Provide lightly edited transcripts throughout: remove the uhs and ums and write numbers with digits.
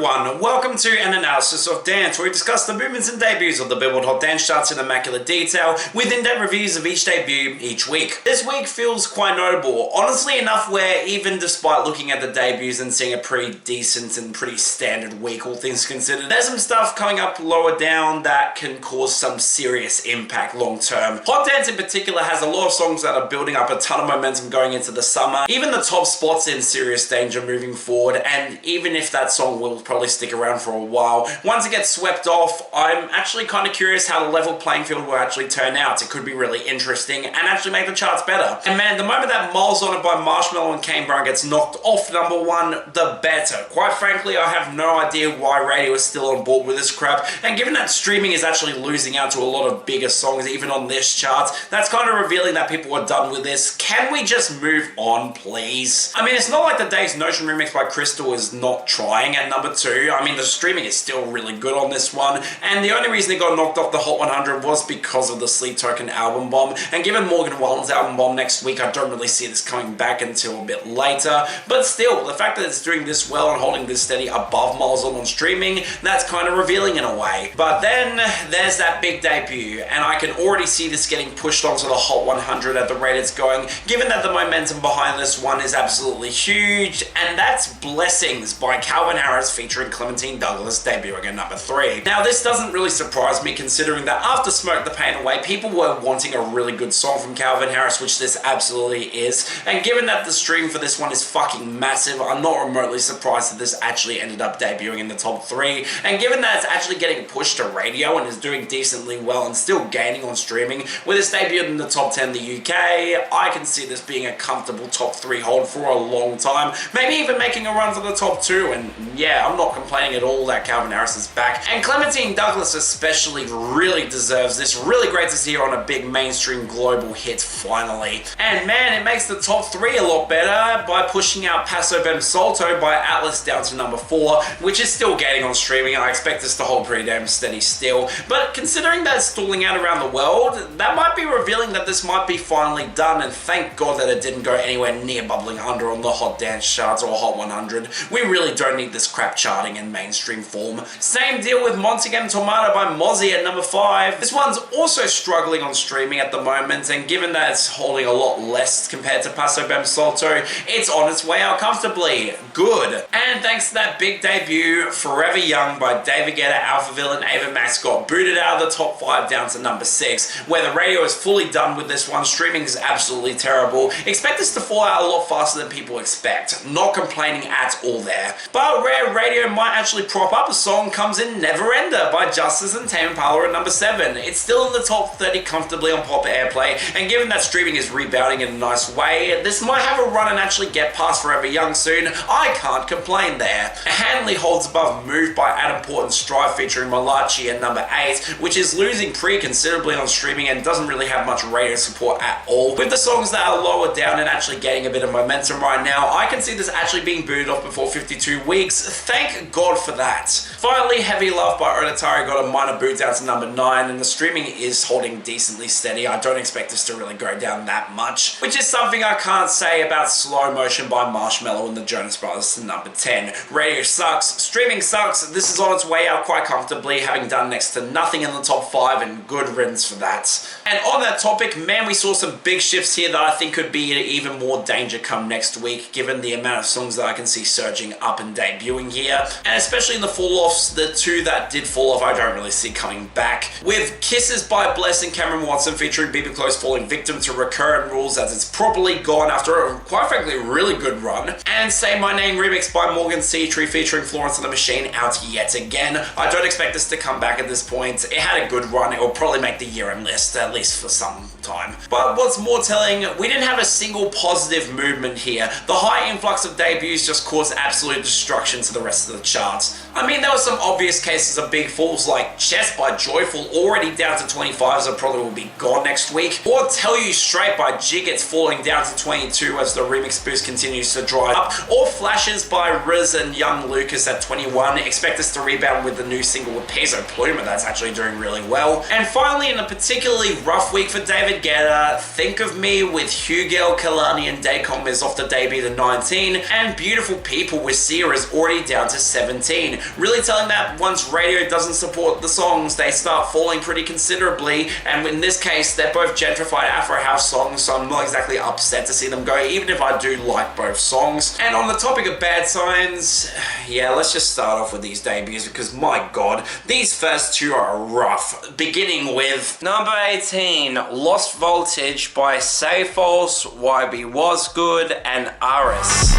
everyone, welcome to an analysis of dance where we discuss the movements and debuts of the Billboard Hot Dance charts in immaculate detail with in-depth reviews of each debut each week. This week feels quite notable, honestly enough where even despite looking at the debuts and seeing a pretty decent and pretty standard week all things considered, there's some stuff coming up lower down that can cause some serious impact long term. Hot Dance in particular has a lot of songs that are building up a ton of momentum going into the summer, even the top spots in serious danger moving forward, and even if that song will probably stick around for a while, once it gets swept off, I'm actually kind of curious how the level playing field will actually turn out. It could be really interesting and actually make the charts better. And man, the moment that Miles On It by Marshmello and Kane Brown gets knocked off #1, the better. Quite frankly, I have no idea why radio is still on board with this crap, and given that streaming is actually losing out to a lot of bigger songs even on this chart, that's kind of revealing that people are done with this. Can we just move on, please? I mean, it's not like the Dave's Notion remix by Crystal is not trying at #2. I mean, the streaming is still really good on this one, and the only reason it got knocked off the Hot 100 was because of the Sleep Token album bomb, and given Morgan Wallen's album bomb next week, I don't really see this coming back until a bit later, but still, the fact that it's doing this well and holding this steady above Miles On streaming, that's kind of revealing in a way. But then, there's that big debut, and I can already see this getting pushed onto the Hot 100 at the rate it's going, given that the momentum behind this one is absolutely huge, and that's Blessings by Calvin Harris featuring Clementine Douglas debuting at #3. Now, this doesn't really surprise me considering that after Smoke the Pain Away, people were wanting a really good song from Calvin Harris, which this absolutely is, and given that the stream for this one is fucking massive, I'm not remotely surprised that this actually ended up debuting in the top 3, and given that it's actually getting pushed to radio and is doing decently well and still gaining on streaming, with its debut in the top 10 in the UK, I can see this being a comfortable top 3 hold for a long time, maybe even making a run to the top 2, and yeah, I'm not complaining at all that Calvin Harris is back, and Clementine Douglas especially really deserves this. Really great to see her on a big mainstream global hit finally. And man, it makes the top 3 a lot better by pushing out Paso Bem Solto by Atlas down to #4, which is still gaining on streaming, and I expect this to hold pretty damn steady still. But considering that it's stalling out around the world, that might be revealing that this might be finally done, and thank God that it didn't go anywhere near bubbling under on the Hot Dance charts or Hot 100. We really don't need this crap charting in mainstream form. Same deal with Montegam Tomato by Mozzie at #5. This one's also struggling on streaming at the moment, and given that it's holding a lot less compared to Paso Bem Solto, it's on its way out comfortably. Good. And thanks to that big debut, Forever Young by David Guetta, Alphaville, and Ava Max got booted out of the top 5 down to #6, where the radio is fully done with this one. Streaming is absolutely terrible. Expect this to fall out a lot faster than people expect. Not complaining at all there. But rare radio might actually prop up a song comes in Never Ender by Justice and Tame Impala at #7. It's still in the top 30 comfortably on Pop Airplay, and given that streaming is rebounding in a nice way, this might have a run and actually get past Forever Young soon. I can't complain there. Hanley holds above Move by Adam Port Strive featuring Malachi at #8, which is losing pretty considerably on streaming and doesn't really have much radio support at all. With the songs that are lower down and actually getting a bit of momentum right now, I can see this actually being booted off before 52 weeks. Thank God for that. Finally, Heavy Love by Onatari got a minor boot down to #9, and the streaming is holding decently steady. I don't expect this to really go down that much, which is something I can't say about Slow Motion by Marshmello and the Jonas Brothers to #10. Radio sucks, streaming sucks, this is on its way out quite comfortably, having done next to nothing in the top 5, and good riddance for that. And on that topic, man, we saw some big shifts here that I think could be in even more danger come next week, given the amount of songs that I can see surging up and debuting here, and especially in the fall-offs, the 2 that did fall off I don't really see coming back, with Kisses by Bless and Cameron Watson featuring BB Close falling victim to recurrent rules as it's probably gone after a, quite frankly, really good run, and Say My Name remix by Morgan Seatree featuring Florence and the Machine out yet again. I don't expect this to come back at this point. It had a good run, it will probably make the year-end list, at least for some time. But what's more telling, we didn't have a single positive movement here. The high influx of debuts just caused absolute destruction to the rest of the charts. I mean, there were some obvious cases of big falls like Chess by Joyful already down to 25, so probably will be gone next week, or Tell You Straight by Jig, it's falling down to 22 as the remix boost continues to dry up, or Flashes by Riz and Young Lucas at 21. Expect us to rebound with the new single with Peso Pluma that's actually doing really well. And finally, in a particularly rough week for David Guetta, Think of Me with Hugel, Kalani and Dacom is off the debut to 19, and Beautiful People with Sia is already down to 17. really telling that once radio doesn't support the songs, they start falling pretty considerably, and in this case, they're both gentrified Afro house songs, so I'm not exactly upset to see them go, even if I do like both songs. And on the topic of bad signs, yeah, let's just start off with these debuts, because my god, these first two are rough. Beginning with number 18, Lost Voltage by Sayfalse, Wasg'ood, and Ariis.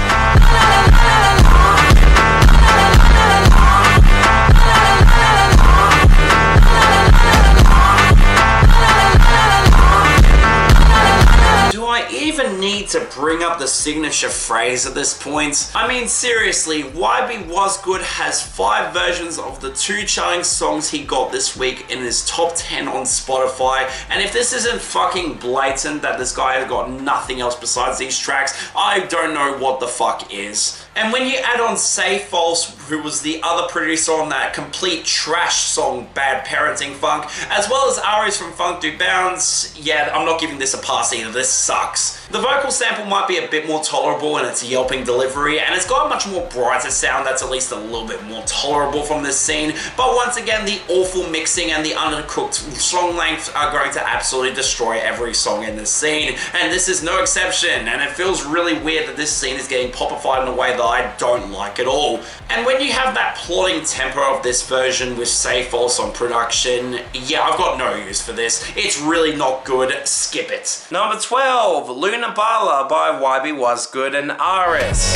Do I even need to bring up the signature phrase at this point? I mean, seriously, Wasg'ood has 5 versions of the 2 charting songs he got this week in his top 10 on Spotify, and if this isn't fucking blatant that this guy has got nothing else besides these tracks, I don't know what the fuck is. And when you add on Sayfalse, who was the other producer on that complete trash song Bad Parenting Phonk, as well as Ariis from Phonk Do Bounce, yeah, I'm not giving this a pass either, this sucks. The vocal sample might be a bit more tolerable in its yelping delivery, and it's got a much more brighter sound that's at least a little bit more tolerable from this scene, but once again, the awful mixing and the undercooked song length are going to absolutely destroy every song in this scene, and this is no exception, and it feels really weird that this scene is getting popified in a way that I don't like at all. And when you have that plodding tempo of this version with Sayfalse on production, yeah, I've got no use for this. It's really not good. Skip it. Number 12, Luna BALA by Wasg'ood and Ariis.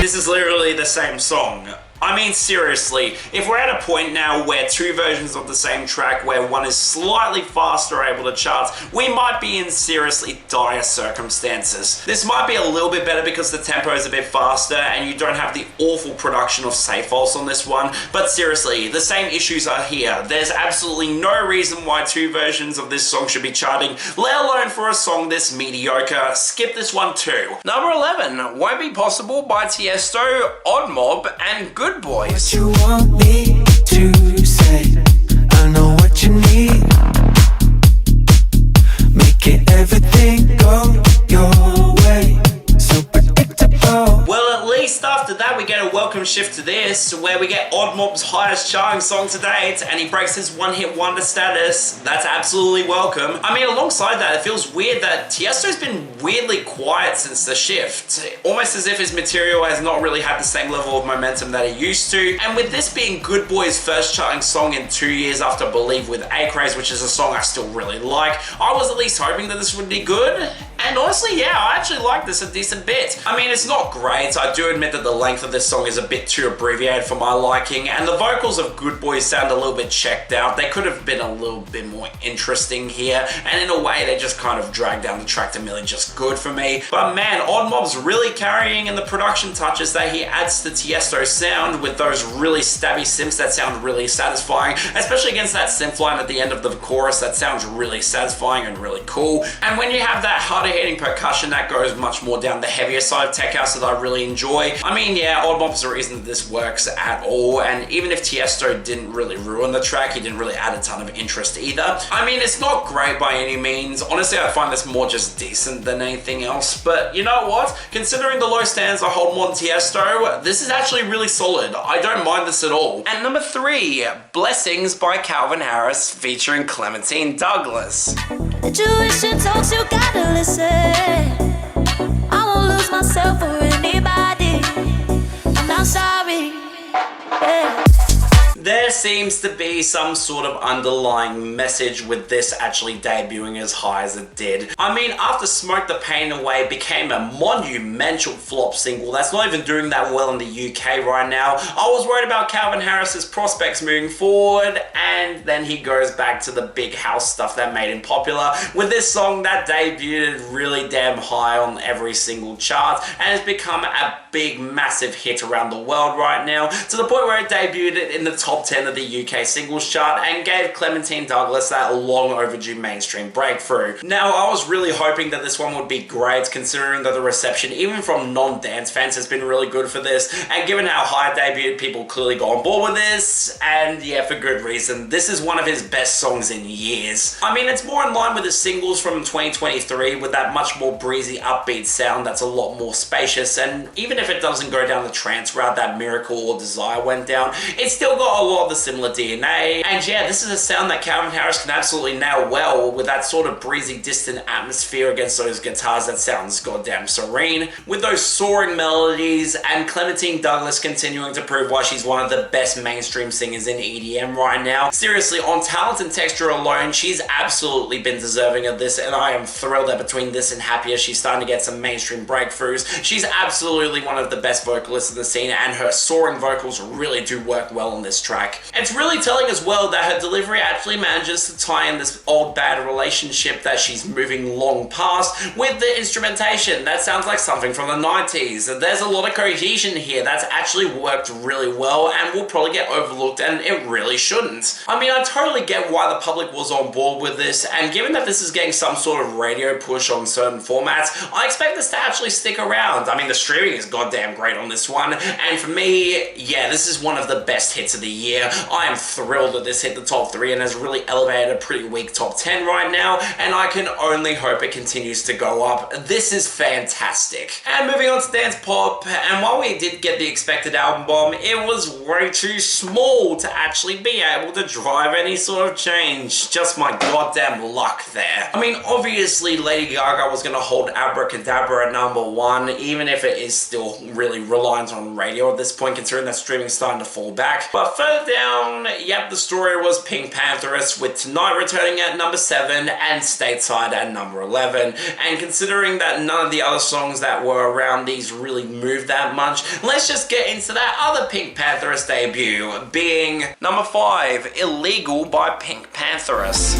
This is literally the same song. I mean, seriously, if we're at a point now where 2 versions of the same track, where one is slightly faster able to chart, we might be in seriously dire circumstances. This might be a little bit better because the tempo is a bit faster and you don't have the awful production of Sayfalse on this one, but seriously, the same issues are here. There's absolutely no reason why 2 versions of this song should be charting, let alone for a song this mediocre. Skip this one too. Number 11, Won't Be Possible by Tiesto, Odd Mob, and Goodboys. What you want me to say, I know what you need. Making everything go your way, so predictable. Well, at least after that we get a welcome shift to this, where we get Odd Mob's highest charting song to date, and he breaks his one-hit wonder status. That's absolutely welcome. I mean, alongside that, it feels weird that Tiesto's been weirdly quiet since the shift, almost as if his material has not really had the same level of momentum that it used to. And with this being Goodboys' first charting song in 2 years after Believe with AAoD, which is a song I still really like, I was at least hoping that this would be good. And honestly, yeah, I actually like this a decent bit. I mean, it's not great. I do admit that the length of this song is a bit too abbreviated for my liking, and the vocals of Goodboys sound a little bit checked out. They could have been a little bit more interesting here, and in a way, they just kind of drag down the track to merely just good for me. But man, Odd Mob's really carrying in the production touches that he adds to Tiesto's sound with those really stabby synths that sound really satisfying, especially against that synth line at the end of the chorus that sounds really satisfying and really cool. And when you have that harder hitting percussion that goes much more down the heavier side of tech house that I really enjoy. I mean, yeah, Odd Mob's the reason that this works at all, and even if Tiesto didn't really ruin the track, he didn't really add a ton of interest either. I mean, it's not great by any means. Honestly, I find this more just decent than anything else, but you know what? Considering the low stands I hold on Tiesto, this is actually really solid. I don't mind this at all. And number 3, Blessings by Calvin Harris featuring Clementine Douglas. The tuition talks, you gotta listen. I won't lose myself for anybody. I'm not sorry. Yeah. There seems to be some sort of underlying message with this actually debuting as high as it did. I mean, after Smoke the Pain Away became a monumental flop single that's not even doing that well in the UK right now, I was worried about Calvin Harris's prospects moving forward, and then he goes back to the big house stuff that made him popular with this song that debuted really damn high on every single chart and has become a big massive hit around the world right now, to the point where it debuted in the top 10 of the UK singles chart and gave Clementine Douglas that long overdue mainstream breakthrough. Now, I was really hoping that this one would be great, considering that the reception, even from non-dance fans, has been really good for this, and given how high it debuted, people clearly got on board with this, and yeah, for good reason. This is one of his best songs in years. I mean, it's more in line with the singles from 2023, with that much more breezy, upbeat sound that's a lot more spacious, and even if it doesn't go down the trance route that Miracle or Desire went down, it's still got a lot of the similar DNA, and yeah, this is a sound that Calvin Harris can absolutely nail well, with that sort of breezy, distant atmosphere against those guitars that sounds goddamn serene, with those soaring melodies, and Clementine Douglas continuing to prove why she's one of the best mainstream singers in EDM right now. Seriously, on talent and texture alone, she's absolutely been deserving of this, and I am thrilled that between this and Happier, she's starting to get some mainstream breakthroughs. She's absolutely one of the best vocalists in the scene, and her soaring vocals really do work well on this track. It's really telling as well that her delivery actually manages to tie in this old bad relationship that she's moving long past with the instrumentation. That sounds like something from the 90s. There's a lot of cohesion here that's actually worked really well and will probably get overlooked, and it really shouldn't. I mean, I totally get why the public was on board with this, and given that this is getting some sort of radio push on certain formats, I expect this to actually stick around. I mean, the streaming is goddamn great on this one, and for me, yeah, this is one of the best hits of the year. I am thrilled that this hit the top 3 and has really elevated a pretty weak top 10 right now, and I can only hope it continues to go up. This is fantastic. And moving on to dance pop, and while we did get the expected album bomb, it was way too small to actually be able to drive any sort of change. Just my goddamn luck there. I mean, obviously Lady Gaga was going to hold Abracadabra at number 1, even if it is still really reliant on radio at this point, considering that streaming's starting to fall back. But further down, yep, the story was PinkPantheress, with Tonight returning at number 7 and Stateside at number 11. And considering that none of the other songs that were around these really moved that much, let's just get into that other PinkPantheress debut, being number 5, Illegal by PinkPantheress.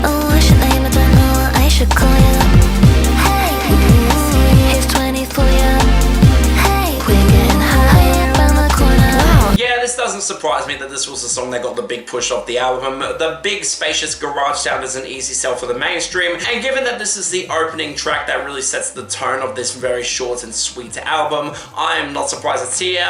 Oh, I should name it, don't know what I should call you. Hey, here's 20 for you. Hey, we're getting high up on the corner. Wow. Yeah, this doesn't surprise me that this was the song that got the big push off the album. The big spacious garage sound is an easy sell for the mainstream, and given that this is the opening track that really sets the tone of this very short and sweet album, I'm not surprised it's here.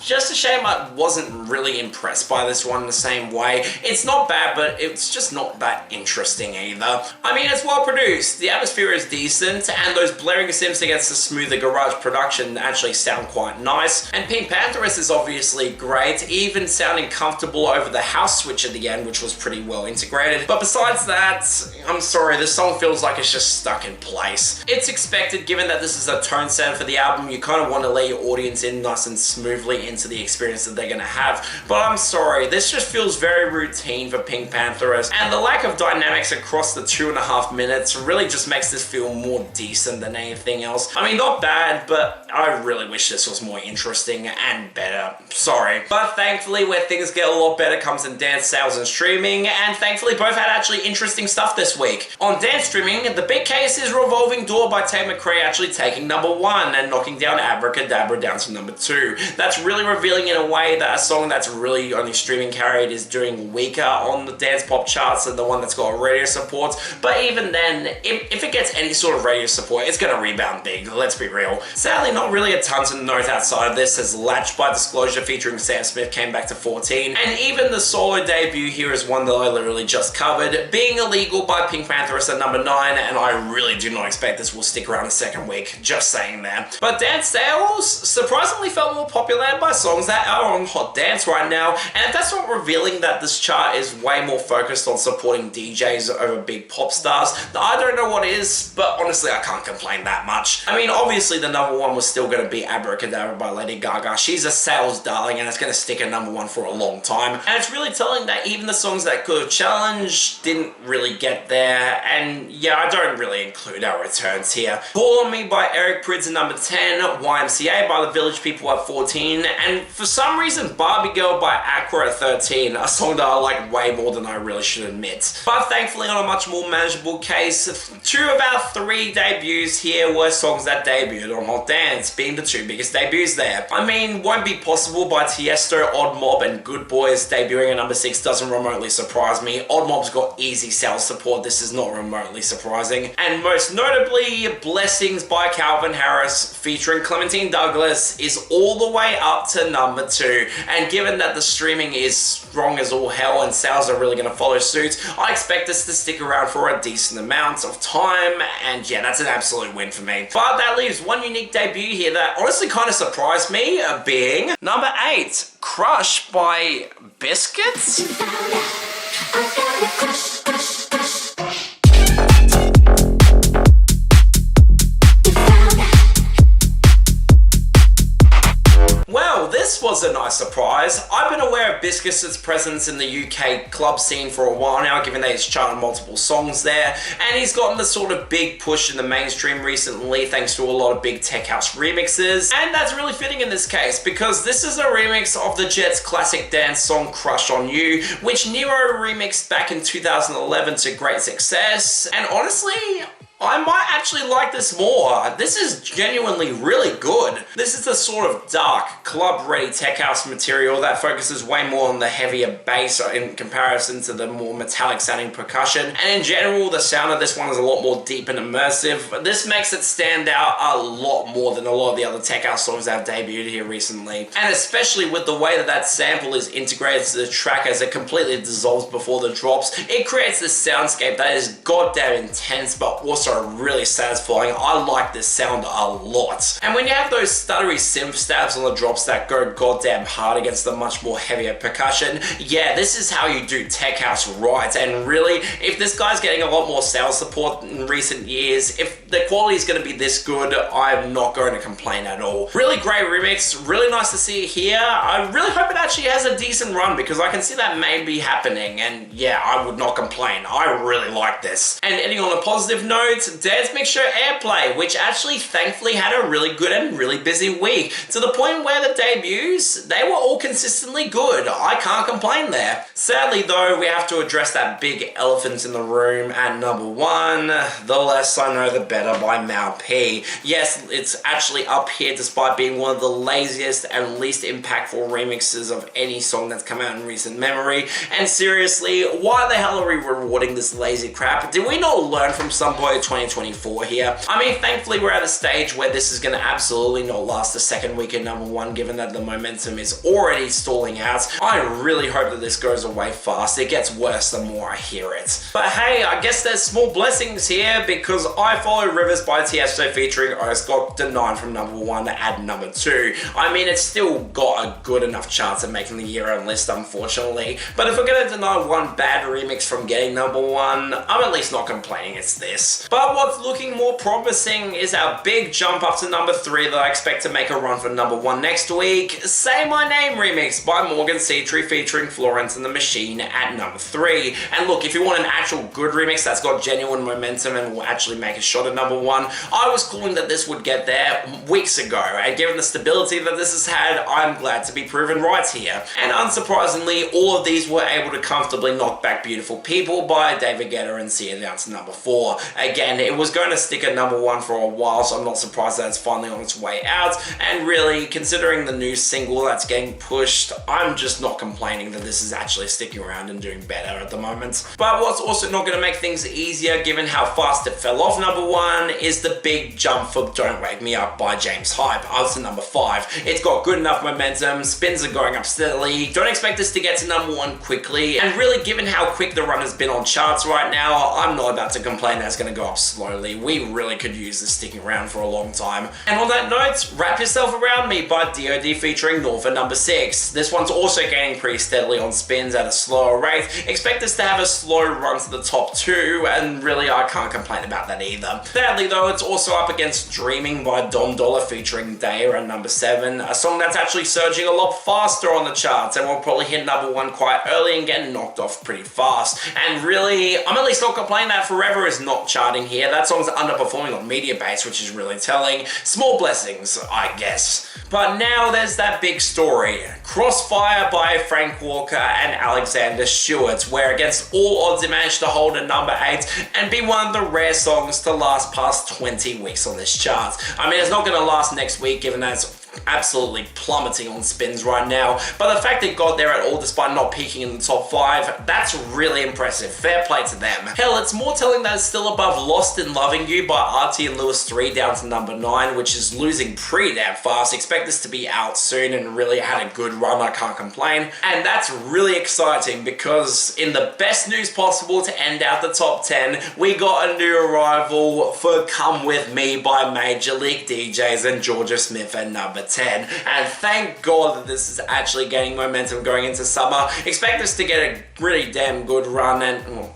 Just a shame I wasn't really impressed by this one in the same way. It's not bad, but it's just not that interesting either. I mean, it's well produced, the atmosphere is decent, and those blaring synths against the smoother garage production actually sound quite nice, and PinkPantheress is obviously great, even sounding comfortable over the house switch at the end, which was pretty well integrated. But besides that, I'm sorry, this song feels like it's just stuck in place. It's expected, given that this is a tone setter for the album. You kind of want to let your audience in nice and smoothly into the experience that they're going to have. But I'm sorry, this just feels very routine for PinkPantheress, and the lack of dynamics across the 2.5 minutes really just makes this feel more decent than anything else. I mean, not bad, but I really wish this was more interesting and better. Sorry. But thankfully, where things get a lot better comes in dance sales and streaming, and thankfully both had actually interesting stuff this week. On dance streaming, the big case is Revolving Door by Tate McRae actually taking number 1 and knocking down Abracadabra down to number 2. That's really revealing in a way that a song that's really only streaming carried is doing weaker on the dance pop charts than the one that's got radio support. But even then, if it gets any sort of radio support, it's gonna rebound big, let's be real. Sadly, not really a ton to note outside of this, as Latch by Disclosure featuring Sam Smith came back to 14, and even the solo debut here is one that I literally just covered, being Illegal by PinkPantheress at number 9, and I really do not expect this will stick around the second week, just saying there. But dance sales surprisingly felt more popular by songs that are on Hot Dance right now, and if that's not revealing that this chart is way more focused on supporting DJs over big pop stars, I don't know what is, but honestly I can't complain that much. I mean, obviously the number 1 was still going to be Abracadabra by Lady Gaga. She's a sales darling, and it's going to stick at number 1 for a long time, and it's really telling that even the songs that could have challenged didn't really get there. And yeah, I don't really include our returns here. Call on Me by Eric Prydz at number 10, YMCA by The Village People at 14, and for some reason Barbie Girl by Aqua at 13, a song that I like way more than I really should admit. But thankfully, on a much more manageable case, 2 of our 3 debuts here were songs that debuted on Hot Dance, being the 2 biggest debuts there. I mean, Won't Be Possible by Tiesto, Odd Odd Mob and Goodboys debuting at number 6 doesn't remotely surprise me. Odd Mob's got easy sales support, this is not remotely surprising. And most notably, Blessings by Calvin Harris featuring Clementine Douglas is all the way up to number 2. And given that the streaming is strong as all hell and sales are really going to follow suit, I expect us to stick around for a decent amount of time, and yeah, that's an absolute win for me. But that leaves one unique debut here that honestly kind of surprised me, being number 8, Crush by Biscits. Well, this was a nice surprise. I've been aware of Biscits' presence in the UK club scene for a while now, given that he's charted multiple songs there, and he's gotten the sort of big push in the mainstream recently thanks to a lot of big tech house remixes, and that's really fitting in this case because this is a remix of the Jets' classic dance song Crush on You, which Nero remixed back in 2011 to great success, and honestly, I might actually like this more. This is genuinely really good. This is the sort of dark, club-ready tech house material that focuses way more on the heavier bass in comparison to the more metallic-sounding percussion. And in general, the sound of this one is a lot more deep and immersive. But this makes it stand out a lot more than a lot of the other tech house songs that have debuted here recently. And especially with the way that that sample is integrated to the track as it completely dissolves before the drops, it creates this soundscape that is goddamn intense, but also really satisfying. I like this sound a lot. And when you have those stuttery synth stabs on the drops that go goddamn hard against the much more heavier percussion, yeah, this is how you do tech house right. And really, if this guy's getting a lot more sales support in recent years, if the quality is going to be this good, I'm not going to complain at all. Really great remix, really nice to see it here. I really hope it actually has a decent run because I can see that may be happening, and yeah, I would not complain. I really like this. And ending on a positive note, Dance Airplay, which actually thankfully had a really good and really busy week, to the point where the debuts, they were all consistently good. I can't complain there. Sadly though, we have to address that big elephant in the room at number 1, The Less I Know The Better by Mal P. Yes, it's actually up here despite being one of the laziest and least impactful remixes of any song that's come out in recent memory. And seriously, why the hell are we rewarding this lazy crap? Did we not learn from some boy 2024 here? I mean, thankfully we're at a stage where this is going to absolutely not last the second week at number 1, given that the momentum is already stalling out. I really hope that this goes away fast. It gets worse the more I hear it. But hey, I guess there's small blessings here because I Follow Rivers by Tiesto featuring Ariis got denied from number 1 at number 2. I mean, it's still got a good enough chance of making the year-end list, unfortunately. But if we're going to deny one bad remix from getting number 1, I'm at least not complaining it's this. But what's looking more promising is our big jump up to number 3 that I expect to make a run for number 1 next week. Say My Name remix by Morgan Seatree featuring Florence and the Machine at number 3. And look, if you want an actual good remix that's got genuine momentum and will actually make a shot at number 1, I was calling that this would get there weeks ago, and given the stability that this has had, I'm glad to be proven right here. And unsurprisingly, all of these were able to comfortably knock back Beautiful People by David Guetta and Sia down to number 4. Again, it was going to stick at number 1 for a while, so I'm not surprised that it's finally on its way out. And really, considering the new single that's getting pushed, I'm just not complaining that this is actually sticking around and doing better at the moment. But what's also not going to make things easier, given how fast it fell off number 1, is the big jump for Don't Wake Me Up by James Hype, up to number 5. It's got good enough momentum, spins are going up steadily, don't expect this to get to number 1 quickly, and really given how quick the run has been on charts right now, I'm not about to complain that it's going to go up slowly. We really could use this sticking around for a long time. And on that note, Wrap Yourself Around Me by DOD featuring North at number 6. This one's also gaining pretty steadily on spins at a slower rate. Expect this to have a slow run to the top 2, and really I can't complain about that either. Sadly though, it's also up against Dreaming by Dom Dollar featuring Daya at number 7, a song that's actually surging a lot faster on the charts and will probably hit number 1 quite early and get knocked off pretty fast. And really, I'm at least not complaining that Forever is not charting here. That song's underperforming on media base, which is really telling. Small blessings, I guess. But now there's that big story. Crossfire by Frank Walker and Alexander Stewart, where against all odds it managed to hold at number 8 and be one of the rare songs to last past 20 weeks on this chart. I mean, it's not going to last next week, given that it's absolutely plummeting on spins right now, but the fact it got there at all despite not peaking in the top 5, that's really impressive. Fair play to them. Hell, it's more telling that it's still above Lost in Loving You by ARTY and Lewis 3 down to number 9, which is losing pretty damn fast. Expect this to be out soon and really had a good run, I can't complain. And that's really exciting because in the best news possible to end out the top 10, we got a new arrival for Come With Me by Major League DJs and Georgia Smith at number 10. And thank God that this is actually gaining momentum going into summer. Expect us to get a really damn good run and...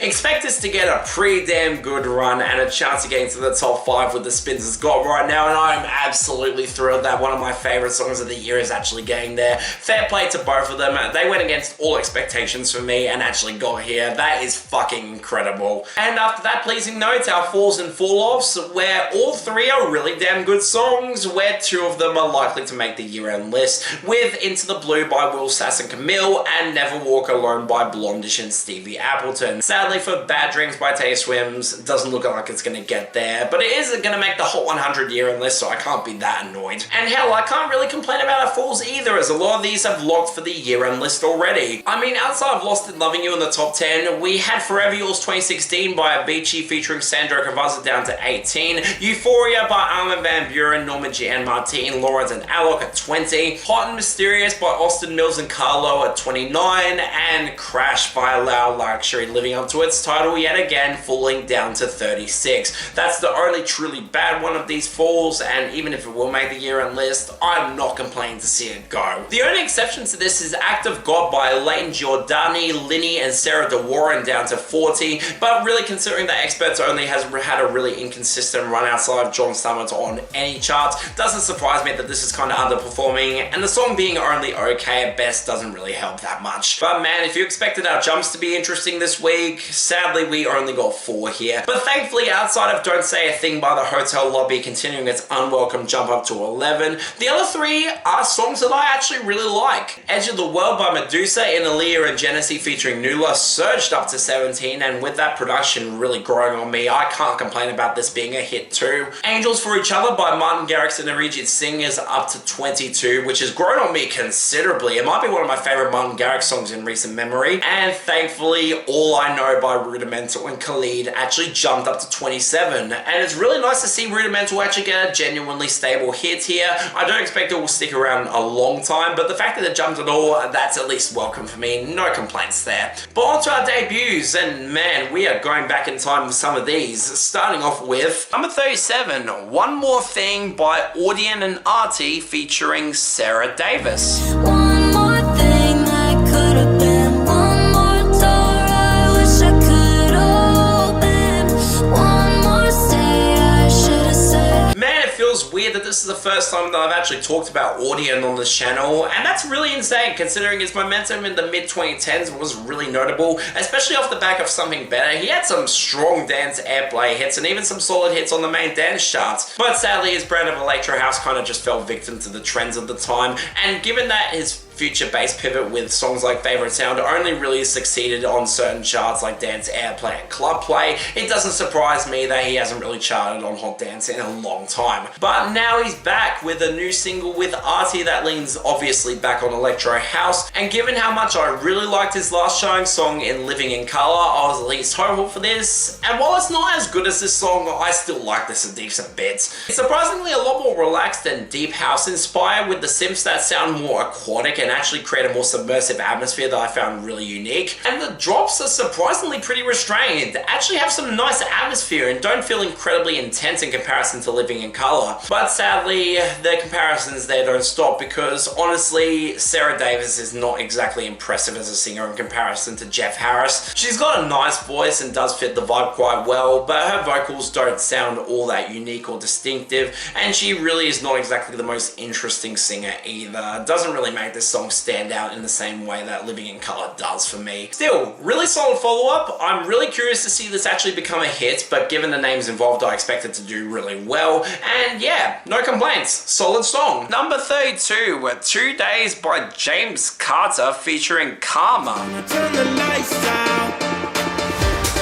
expect us to get a pretty damn good run and a chance to get into the top 5 with the spins it's got right now, and I'm absolutely thrilled that one of my favorite songs of the year is actually getting there. Fair play to both of them. They went against all expectations for me and actually got here. That is fucking incredible. And after that pleasing note, our falls and fall-offs, where all 3 are really damn good songs, where 2 of them are likely to make the year-end list, with Into the Blue by Will Sass and Camille and Never Walk Alone by Blondish and Stevie Appleton. Sadly for Bad Dreams by Tay Swims, it doesn't look like it's going to get there, but it is going to make the Hot 100 year-end list, so I can't be that annoyed. And hell, I can't really complain about our falls either, as a lot of these have locked for the year-end list already. I mean, outside of Lost in Loving You in the top 10, we had Forever Yours 2016 by Avicii featuring Sandro Cavazza down to 18, Euphoria by Armin van Buuren, Norma G and Martine, Lawrence and Alok at 20, Hot and Mysterious by Austin Mills and Carlo at 29, and Crash by Allow Luxury living up to its title yet again, falling down to 36. That's the only truly bad one of these falls, and even if it will make the year-end list, I'm not complaining to see it go. The only exception to this is Act of God by Leighton Giordani, Linny and Sarah De Warren down to 40, but really considering that Experts Only has had a really inconsistent run outside of John Summit on any charts, doesn't surprise me that this is kind of underperforming, and the song being only okay at best doesn't really help that much. But man, if you expected our jumps to be interesting this week, sadly we only got 4 here. But thankfully, outside of Don't Say a Thing by The Hotel Lobby continuing its unwelcome jump up to 11, the other 3 are songs that I actually really like. Edge of the World by Medusa in Aaliyah and Genesee featuring Nula surged up to 17, and with that production really growing on me, I can't complain about this being a hit too. Angels for Each Other by Martin Garrix and Arijit Singh is up to 22, which has grown on me considerably. It might be one of my favorite Martin Garrix songs in recent memory, and thankfully All I Know by Rudimental and Khalid actually jumped up to 27, and it's really nice to see Rudimental actually get a genuinely stable hit here. I don't expect it will stick around a long time, but the fact that it jumped at all, that's at least welcome for me. No complaints there. But on to our debuts, and man, we are going back in time with some of these, starting off with number 37, One More Thing by Audien and ARTY featuring Sarah Davis. One more thing I could have been, one more door I wish I could open, one more say I should have said. Man, it feels weird that this is the first time that I've actually talked about Audien on this channel, and that's really insane considering his momentum in the mid-2010s was really notable, especially off the back of Something Better. He had some strong Dance Airplay hits and even some solid hits on the main dance charts, but sadly his brand of electro house kind of just fell victim to the trends of the time, and given that his future bass pivot with songs like Favorite Sound only really succeeded on certain charts like Dance Airplay and Club Play, it doesn't surprise me that he hasn't really charted on Hot Dance in a long time. But now he's back with a new single with ARTY that leans obviously back on electro house, and given how much I really liked his last showing song in Living in Color, I was at least hopeful for this, and while it's not as good as this song, I still like this a decent bit. It's surprisingly a lot more relaxed and deep house inspired, with the synths that sound more aquatic and actually create a more submersive atmosphere that I found really unique. And the drops are surprisingly pretty restrained, actually have some nice atmosphere and don't feel incredibly intense in comparison to Living in Color. But sadly, the comparisons there don't stop, because honestly, Sarah Davis is not exactly impressive as a singer in comparison to Jeff Harris. She's got a nice voice and does fit the vibe quite well, but her vocals don't sound all that unique or distinctive, and she really is not exactly the most interesting singer either. Doesn't really make this song stand out in the same way that Living in Color does for me. Still, really solid follow-up. I'm really curious to see this actually become a hit, but given the names involved, I expect it to do really well. And yeah, no complaints. Solid song. Number 32 were 2 Days by James Carter featuring CARMA. Turn the lights down.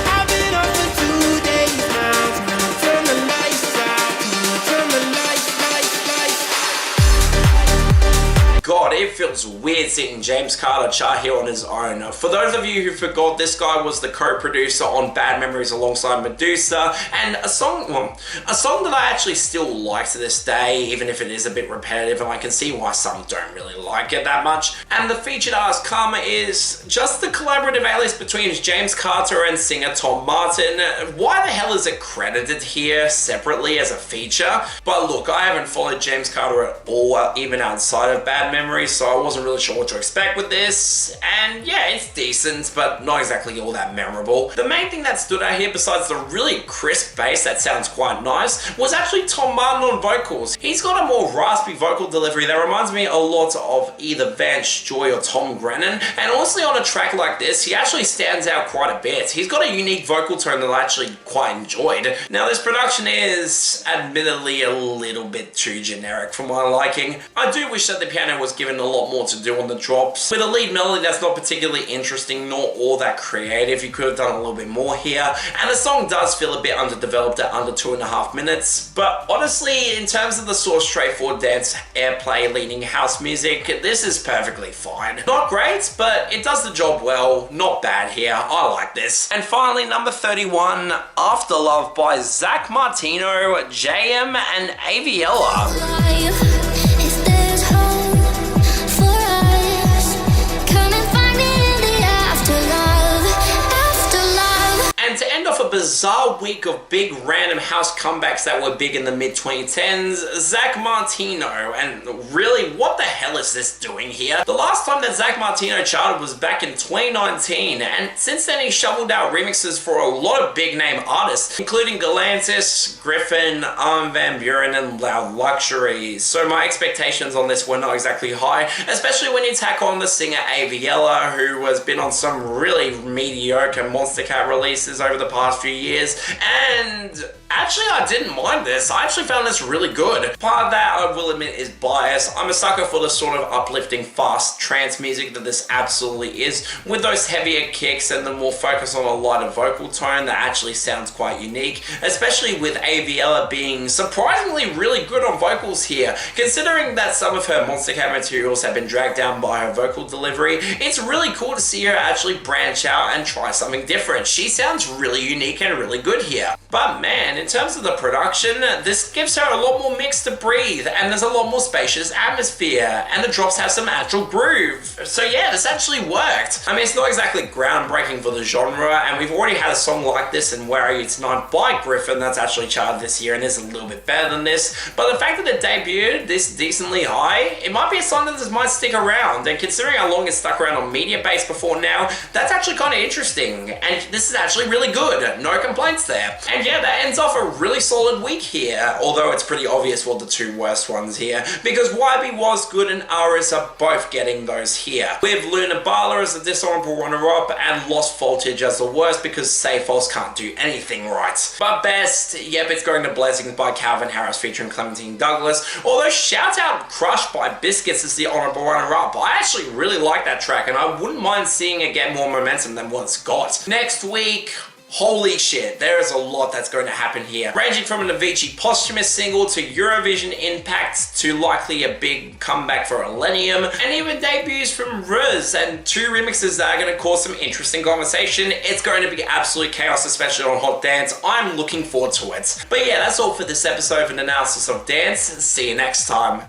I've been up for 2 days now. Turn the lights out. Turn the lights. feels weird seeing James Carter chart here on his own. For those of you who forgot, this guy was the co-producer on Bad Memories alongside Medusa, and a song that I actually still like to this day, even if it is a bit repetitive, and I can see why some don't really like it that much. And the featured artist CARMA is just the collaborative alias between James Carter and singer Tom Martin. Why the hell is it credited here separately as a feature? But look, I haven't followed James Carter at all, even outside of Bad Memories, so I wasn't really sure what to expect with this. And yeah, it's decent, but not exactly all that memorable. The main thing that stood out here, besides the really crisp bass that sounds quite nice, was actually Tom Martin on vocals. He's got a more raspy vocal delivery that reminds me a lot of either Vance Joy or Tom Grennan, and honestly on a track like this, he actually stands out quite a bit. He's got a unique vocal tone that I actually quite enjoyed. Now this production is admittedly a little bit too generic for my liking. I do wish that the piano was given a lot more to do on the drops. With a lead melody that's not particularly interesting nor all that creative, you could have done a little bit more here, and the song does feel a bit underdeveloped at under 2.5 minutes, but honestly, in terms of the sort of straightforward dance airplay leaning house music, this is perfectly fine. Not great, but it does the job well. Not bad here. I like this. And finally, number 31, Afterlove by Zack, Martino, JAYEM, and Aviella. If there's hope for us, come and find me in the afterlove, afterlove. And to end off a bizarre week of big random house comebacks that were big in the mid-2010s, Zack Martino, and really, what the hell is this doing here? The last time that Zack Martino charted was back in 2019, and since then he shoveled out remixes for a lot of big name artists, including Galantis, Griffin, Armin van Buren, and Loud Luxury. So my expectations on this were not exactly high, especially when you tack on the singer Aviella, who has been on some really mediocre Monster Cat releases over the past few years, and actually, I didn't mind this. I actually found this really good. Part of that, I will admit, is bias. I'm a sucker for the sort of uplifting, fast trance music that this absolutely is, with those heavier kicks and the more focus on a lighter vocal tone that actually sounds quite unique, especially with Aviella being surprisingly really good on vocals here. Considering that some of her Monster Cat materials have been dragged down by her vocal delivery, it's really cool to see her actually branch out and try something different. She sounds really unique and really good here. But man, in terms of the production, this gives her a lot more mix to breathe, and there's a lot more spacious atmosphere, and the drops have some actual groove. So yeah, this actually worked. I mean, it's not exactly groundbreaking for the genre, and we've already had a song like this in Where Are You Tonight by Griffin that's actually charted this year and is a little bit better than this, but the fact that it debuted this decently high, it might be a song that just might stick around, and considering how long it's stuck around on Media Base before now, that's actually kind of interesting, and this is actually really good. No complaints there. And yeah, that ends off a really solid week here, although it's pretty obvious what the two worst ones here, because YB Wasg'ood and Ariis are both getting those here, with Luna BALA as the dishonourable runner-up and Lost Voltage as the worst because Sayfalse can't do anything right. But best, yep, it's going to Blessings by Calvin Harris featuring Clementine Douglas, although shout out Crush by Biscits as the honourable runner-up. I actually really like that track, and I wouldn't mind seeing it get more momentum than what it's got. Next week, holy shit, there is a lot that's going to happen here. Ranging from an Avicii posthumous single to Eurovision impacts to likely a big comeback for Millennium, and even debuts from Ruz and 2 remixes that are going to cause some interesting conversation. It's going to be absolute chaos, especially on Hot Dance. I'm looking forward to it. But yeah, that's all for this episode of an analysis of Dance. See you next time.